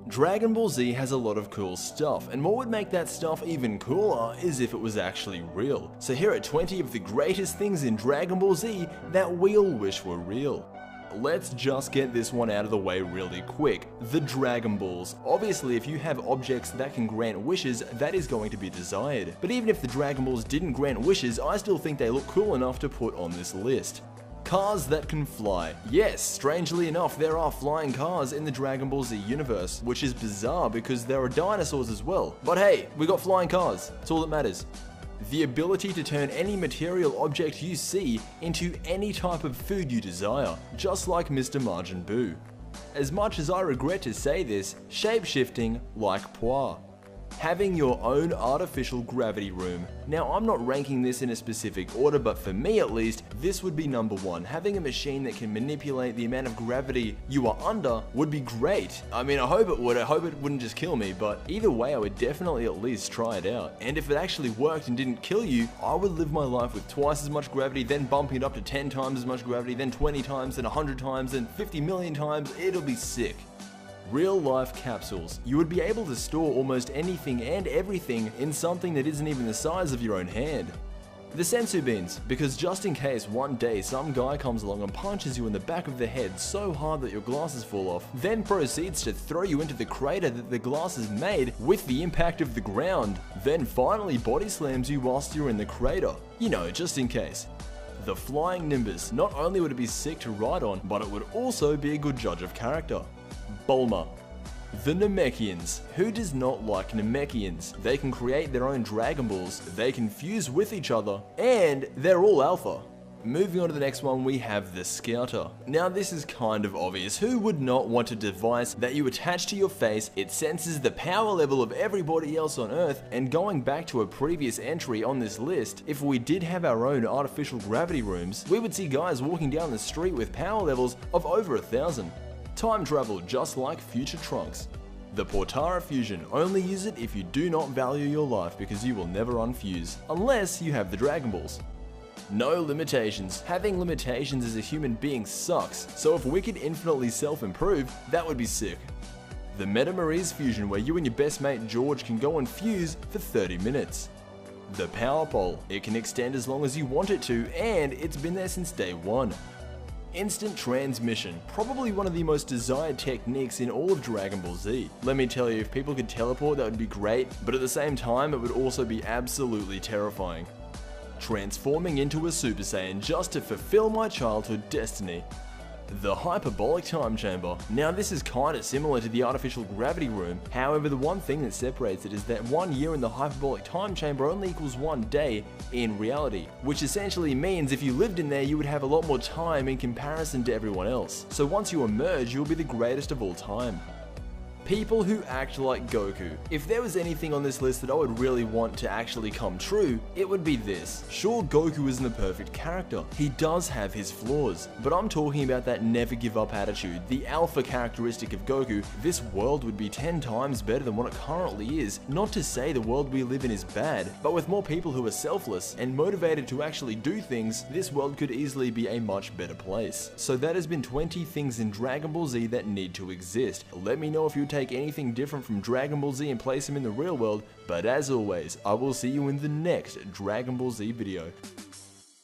Dragon Ball Z has a lot of cool stuff, and what would make that stuff even cooler is if it was actually real. So here are 20 of the greatest things in Dragon Ball Z that we all wish were real. Let's just get this one out of the way really quick. The Dragon Balls. Obviously, if you have objects that can grant wishes, that is going to be desired. But even if the Dragon Balls didn't grant wishes, I still think they look cool enough to put on this list. Cars that can fly. Yes, strangely enough, there are flying cars in the Dragon Ball Z universe, which is bizarre because there are dinosaurs as well. But hey, we got flying cars. That's all that matters. The ability to turn any material object you see into any type of food you desire, just like Mr. Majin Buu. As much as I regret to say this, shape-shifting like Poir. Having your own artificial gravity room. Now, I'm not ranking this in a specific order, but for me at least, this would be number one. Having a machine that can manipulate the amount of gravity you are under would be great. I mean, I hope it would. I hope it wouldn't just kill me, but either way, I would definitely at least try it out. And if it actually worked and didn't kill you, I would live my life with twice as much gravity, then bumping it up to 10 times as much gravity, then 20 times, then 100 times, then 50 million times. It'll be sick. Real-life capsules. You would be able to store almost anything and everything in something that isn't even the size of your own hand. The sensu beans, because just in case one day some guy comes along and punches you in the back of the head so hard that your glasses fall off, then proceeds to throw you into the crater that the glasses made with the impact of the ground, then finally body slams you whilst you're in the crater. You know, just in case. The flying Nimbus. Not only would it be sick to ride on, but it would also be a good judge of character. Bulma. The Namekians. Who does not like Namekians? They can create their own Dragon Balls, they can fuse with each other, and they're all alpha. Moving on to the next one, we have the Scouter. Now this is kind of obvious. Who would not want a device that you attach to your face, it senses the power level of everybody else on Earth, and going back to a previous entry on this list, if we did have our own artificial gravity rooms, we would see guys walking down the street with power levels of over 1,000. Time travel, just like future Trunks. The Potara Fusion. Only use it if you do not value your life because you will never unfuse, unless you have the Dragon Balls. No limitations. Having limitations as a human being sucks, so if we could infinitely self-improve, that would be sick. The Metamarise Fusion, where you and your best mate George can go and fuse for 30 minutes. The Power Pole. It can extend as long as you want it to, and it's been there since day one. Instant transmission, probably one of the most desired techniques in all of Dragon Ball Z. Let me tell you, if people could teleport, that would be great, but at the same time, it would also be absolutely terrifying. Transforming into a Super Saiyan just to fulfill my childhood destiny. The Hyperbolic Time Chamber. Now this is kinda similar to the Artificial Gravity Room, however the one thing that separates it is that 1 year in the Hyperbolic Time Chamber only equals 1 day in reality, which essentially means if you lived in there you would have a lot more time in comparison to everyone else. So once you emerge, you'll be the greatest of all time. People who act like Goku. If there was anything on this list that I would really want to actually come true, it would be this. Sure, Goku isn't the perfect character. He does have his flaws, but I'm talking about that never give up attitude, the alpha characteristic of Goku. This world would be 10 times better than what it currently is. Not to say the world we live in is bad, but with more people who are selfless and motivated to actually do things, this world could easily be a much better place. So that has been 20 things in Dragon Ball Z that need to exist. Let me know if you take anything different from Dragon Ball Z and place them in the real world, but as always, I will see you in the next Dragon Ball Z video.